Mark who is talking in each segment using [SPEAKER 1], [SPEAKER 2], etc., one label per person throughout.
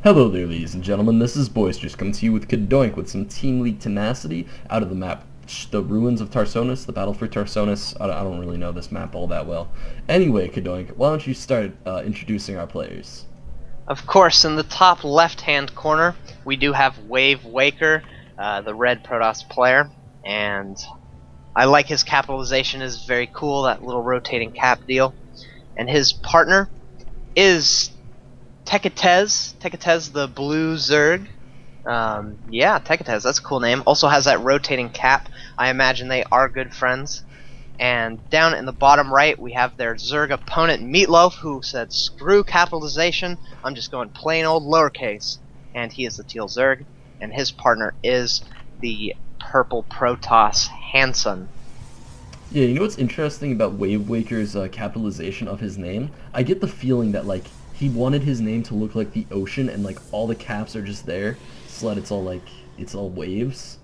[SPEAKER 1] Hello there, ladies and gentlemen, this is Boisterous, coming to you with Cadoink with some Team League Tenacity out of the map, the Ruins of Tarsonis, the Battle for Tarsonis. I don't really know this map all that well. Anyway, Cadoink, why don't you start introducing our players?
[SPEAKER 2] Of course, in the top left-hand corner, we do have WaVeWaKer, the red Protoss player, and I like his capitalization is very cool, that little rotating cap deal. And his partner is TeKiTeZ, the blue Zerg. Yeah, TeKiTeZ, that's a cool name. Also has that rotating cap. I imagine they are good friends. And down in the bottom right, we have their Zerg opponent, Meatloaf, who said, screw capitalization, I'm just going plain old lowercase. And he is the teal Zerg, and his partner is the purple Protoss, Handsun.
[SPEAKER 1] Yeah, you know what's interesting about WaVeWaKer's capitalization of his name? I get the feeling that, like, he wanted his name to look like the ocean, and like all the caps are just there, so that it's all waves.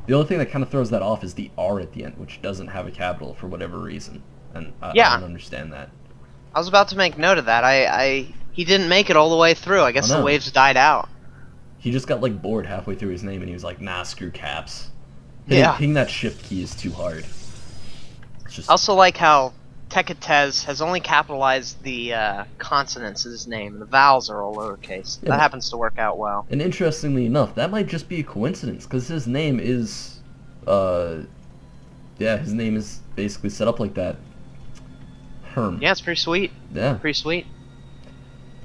[SPEAKER 1] The only thing that kind of throws that off is the R at the end, which doesn't have a capital for whatever reason, and I don't understand that.
[SPEAKER 2] I was about to make note of that. He didn't make it all the way through. I guess the waves died out.
[SPEAKER 1] He just got like bored halfway through his name, and he was like, "Nah, screw caps." Hitting that shift key is too hard.
[SPEAKER 2] I also like how TeKiTeZ has only capitalized the consonants of his name. The vowels are all lowercase. Yeah, that happens to work out well.
[SPEAKER 1] And interestingly enough, that might just be a coincidence, because his name is, his name is basically set up like that. Herm.
[SPEAKER 2] Yeah, it's pretty sweet.
[SPEAKER 1] Yeah.
[SPEAKER 2] Pretty sweet.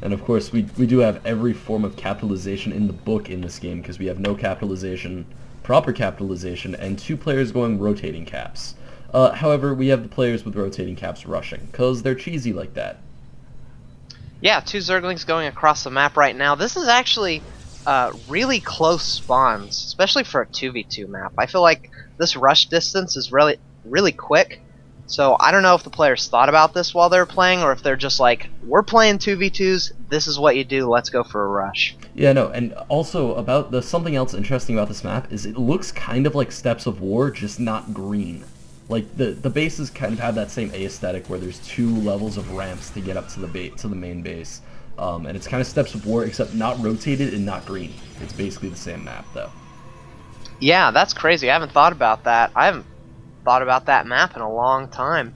[SPEAKER 1] And of course, we do have every form of capitalization in the book in this game, because we have no capitalization, proper capitalization, and 2 players going rotating caps. However, we have the players with rotating caps rushing, because they're cheesy like that.
[SPEAKER 2] Yeah, 2 Zerglings going across the map right now. This is actually really close spawns, especially for a 2v2 map. I feel like this rush distance is really quick, so I don't know if the players thought about this while they were playing, or if they're just like, we're playing 2v2s, this is what you do, let's go for a rush. Yeah,
[SPEAKER 1] no, and also about something else interesting about this map is it looks kind of like Steps of War, just not green. Like, the bases kind of have that same aesthetic where there's 2 levels of ramps to get up to the main base. And it's kind of Steps of War, except not rotated and not green. It's basically the same map, though.
[SPEAKER 2] Yeah, that's crazy. I haven't thought about that. I haven't thought about that map in a long time.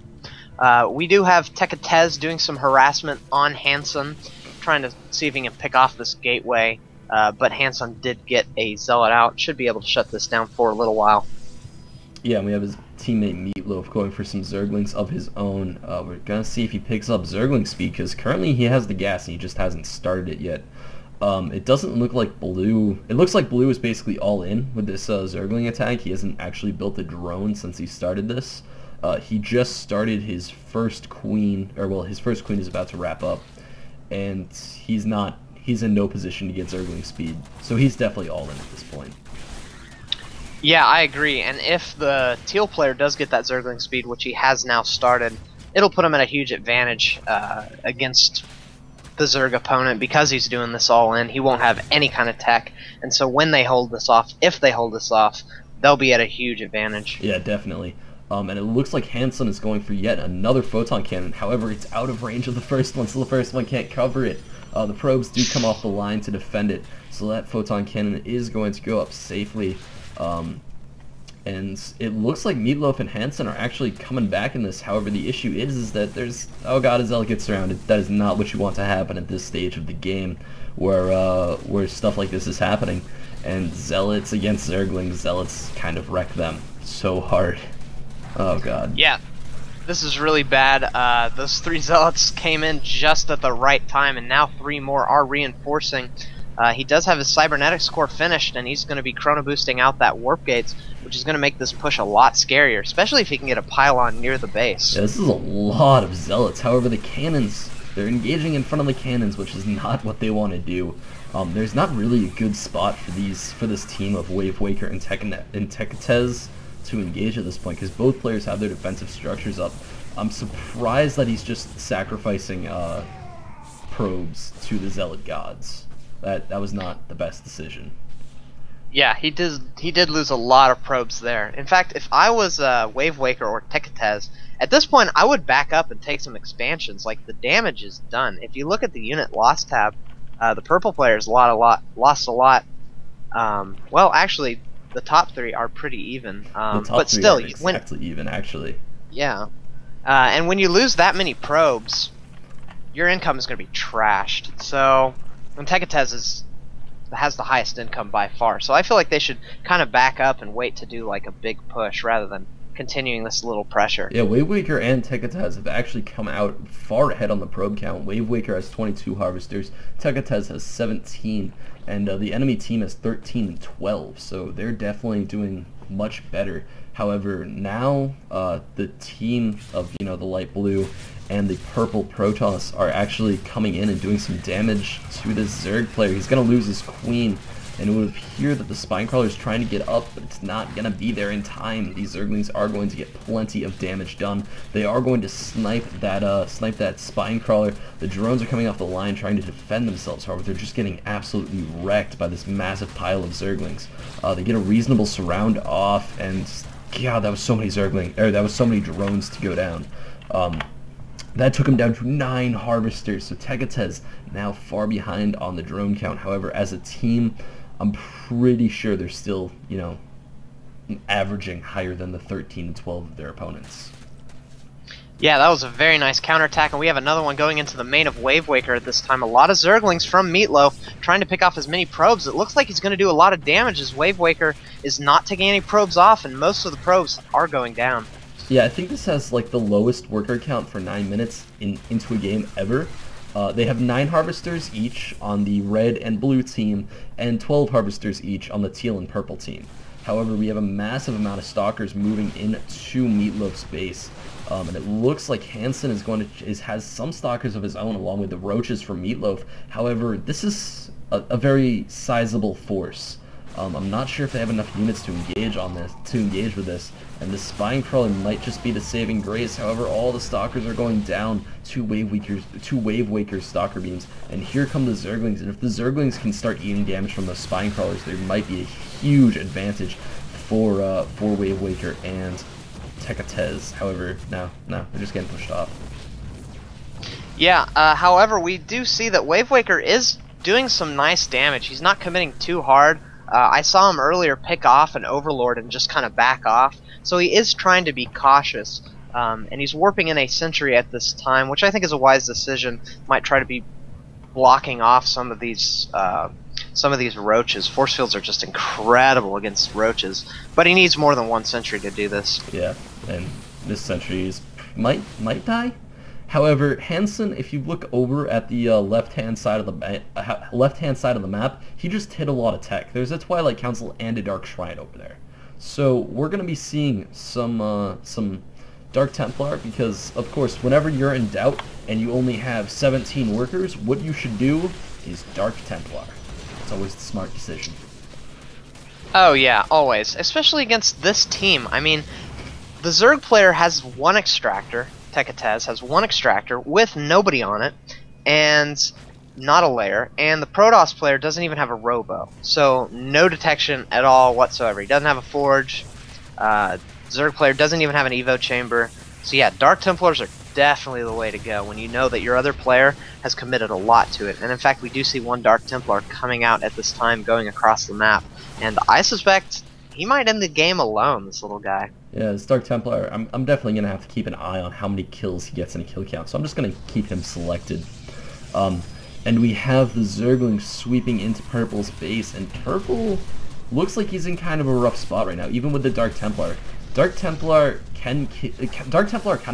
[SPEAKER 2] We do have TeKiTeZ doing some harassment on Handsun, trying to see if he can pick off this gateway. But Handsun did get a Zealot out. Should be able to shut this down for a little while.
[SPEAKER 1] Yeah, and we have his teammate Meatloaf going for some Zerglings of his own. We're going to see if he picks up Zergling speed, because currently he has the gas and he just hasn't started it yet. It doesn't look like Blue... It looks like Blue is basically all in with this Zergling attack. He hasn't actually built a drone since he started this. He just started his first queen, or well, his first queen is about to wrap up, and he's in no position to get Zergling speed, so he's definitely all in at this point.
[SPEAKER 2] Yeah, I agree, and if the teal player does get that Zergling speed, which he has now started, it'll put him at a huge advantage against the Zerg opponent, because he's doing this all in. He won't have any kind of tech, and so when they hold this off, if they hold this off, they'll be at a huge advantage.
[SPEAKER 1] Yeah, definitely. And it looks like Handsun is going for yet another photon cannon. However, it's out of range of the first one, so the first one can't cover it. The probes do come off the line to defend it, so that photon cannon is going to go up safely. And it looks like Meatloaf and Handsun are actually coming back in this. However, the issue is that there's... Oh god, a Zealot gets surrounded. That is not what you want to happen at this stage of the game, where stuff like this is happening. And Zealots against Zerglings, Zealots kind of wreck them so hard. Oh god.
[SPEAKER 2] Yeah, this is really bad. Those 3 Zealots came in just at the right time, and now 3 more are reinforcing. He does have his cybernetics core finished, and he's going to be chrono boosting out that warp gates, which is going to make this push a lot scarier, especially if he can get a pylon near the base.
[SPEAKER 1] Yeah, this is a lot of Zealots. However, the cannons, they're engaging in front of the cannons, which is not what they want to do. There's not really a good spot for this team of WaVeWaKer and TeKiTeZ to engage at this point, because both players have their defensive structures up. I'm surprised that he's just sacrificing probes to the Zealot gods. That was not the best decision.
[SPEAKER 2] Yeah, he did lose a lot of probes there. In fact, if I was WaVeWaKer or TeKiTeZ, at this point I would back up and take some expansions. Like, the damage is done. If you look at the unit loss tab, The purple players lost a lot. Well, actually, the top three are pretty even.
[SPEAKER 1] The top
[SPEAKER 2] but
[SPEAKER 1] three
[SPEAKER 2] still,
[SPEAKER 1] are exactly even, actually.
[SPEAKER 2] Yeah. And when you lose that many probes, your income is going to be trashed. So, and TeKiTeZ has the highest income by far. So I feel like they should kind of back up and wait to do like a big push rather than continuing this little pressure.
[SPEAKER 1] Yeah, WaVeWaKer and TeKiTeZ have actually come out far ahead on the probe count. WaVeWaKer has 22 harvesters, TeKiTeZ has 17, and the enemy team has 13 and 12. So they're definitely doing much better. However, now the team of the light blue and the purple Protoss are actually coming in and doing some damage to this Zerg player. He's gonna lose his queen, and it would appear that the Spinecrawler is trying to get up, but it's not gonna be there in time. These Zerglings are going to get plenty of damage done. They are going to snipe that Spinecrawler. The drones are coming off the line trying to defend themselves. However, they're just getting absolutely wrecked by this massive pile of Zerglings. They get a reasonable surround off, and God, that was so many that was so many drones to go down. That took him down to 9 harvesters, so TeKiTeZ now far behind on the drone count. However, as a team, I'm pretty sure they're still, averaging higher than the 13 and 12 of their opponents.
[SPEAKER 2] Yeah, that was a very nice counterattack, and we have another one going into the main of WaVeWaKer at this time. A lot of Zerglings from meatloaf trying to pick off as many probes. It looks like he's going to do a lot of damage as WaVeWaKer is not taking any probes off, and most of the probes are going down.
[SPEAKER 1] Yeah, I think this has like the lowest worker count for 9 minutes into a game ever. They have 9 harvesters each on the red and blue team, and 12 harvesters each on the teal and purple team. However, we have a massive amount of stalkers moving into Meatloaf's base, and it looks like Handsun has some stalkers of his own along with the roaches from Meatloaf. However, this is a very sizable force. I'm not sure if they have enough units to engage with this, and this Spinecrawler might just be the saving grace. However, all the stalkers are going down to WaVeWaKer's stalker beams, and here come the Zerglings. And if the Zerglings can start eating damage from those Spinecrawlers, there might be a huge advantage for WaVeWaKer and TeKiTeZ. However, no, they're just getting pushed off.
[SPEAKER 2] Yeah. However, we do see that WaVeWaKer is doing some nice damage. He's not committing too hard. I saw him earlier pick off an Overlord and just kind of back off, so he is trying to be cautious, and he's warping in a sentry at this time, which I think is a wise decision. Might try to be blocking off some of these roaches. Force fields are just incredible against roaches, but he needs more than one sentry to do this.
[SPEAKER 1] Yeah, and this sentry might die. However, Handsun, if you look over at the left-hand side of the map, he just hit a lot of tech. There's a Twilight Council and a Dark Shrine over there. So we're going to be seeing some Dark Templar, because, of course, whenever you're in doubt and you only have 17 workers, what you should do is Dark Templar. It's always the smart decision.
[SPEAKER 2] Oh yeah, always. Especially against this team. I mean, the Zerg player has one extractor. TeKiTeZ has one extractor with nobody on it, and not a lair, and the Protoss player doesn't even have a robo, so no detection at all whatsoever. He doesn't have a forge. Zerg player doesn't even have an evo chamber. So yeah, Dark Templars are definitely the way to go when you know that your other player has committed a lot to it. And in fact, we do see one Dark Templar coming out at this time, going across the map, and I suspect he might end the game alone, this little guy.
[SPEAKER 1] Yeah, this Dark Templar, I'm definitely going to have to keep an eye on how many kills he gets in a kill count, so I'm just going to keep him selected. And we have the Zergling sweeping into Purple's base, and Purple looks like he's in kind of a rough spot right now, even with the Dark Templar. Dark Templar are kind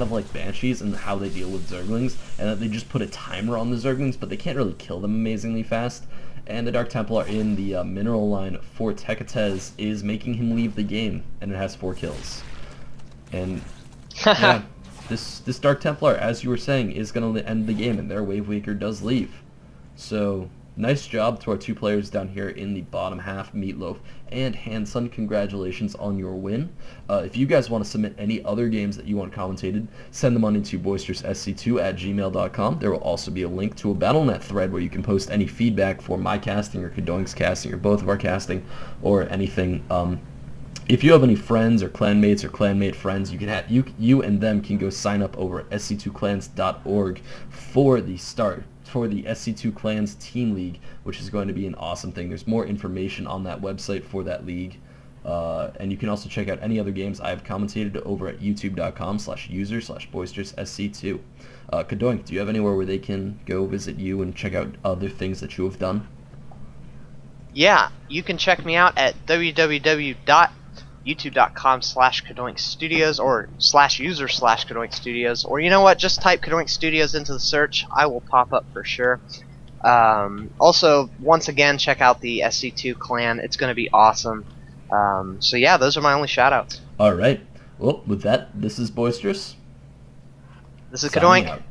[SPEAKER 1] of like Banshees in how they deal with Zerglings, and that they just put a timer on the Zerglings, but they can't really kill them amazingly fast. And the Dark Templar in the mineral line for TeKiTeZ is making him leave the game, and it has 4 kills. And yeah, this Dark Templar, as you were saying, is going to end the game, and their WaVeWaKer does leave. So nice job to our 2 players down here in the bottom half, Meatloaf and Handsun. Congratulations on your win. If you guys want to submit any other games that you want commentated, send them on into boisteroussc2@gmail.com. There will also be a link to a Battle.net thread where you can post any feedback for my casting or Cadouink's casting or both of our casting or anything If you have any friends or clanmates or clanmate friends, you and them can go sign up over at sc2clans.org for the SC2 Clans Team League, which is going to be an awesome thing. There's more information on that website for that league. And you can also check out any other games I've commentated over at youtube.com/user/boisteroussc2. Cadoink, do you have anywhere where they can go visit you and check out other things that you have done?
[SPEAKER 2] Yeah, you can check me out at www.youtube.com/Cadoink Studios or /user/Cadoink Studios, or you know what, just type Cadoink Studios into the search. I will pop up for sure. Also, once again, check out the SC2 clan. It's going to be awesome. So yeah, those are my only shoutouts.
[SPEAKER 1] All right. Well, with that, this is Boisterous.
[SPEAKER 2] This is
[SPEAKER 1] Signing
[SPEAKER 2] Cadoink.
[SPEAKER 1] out.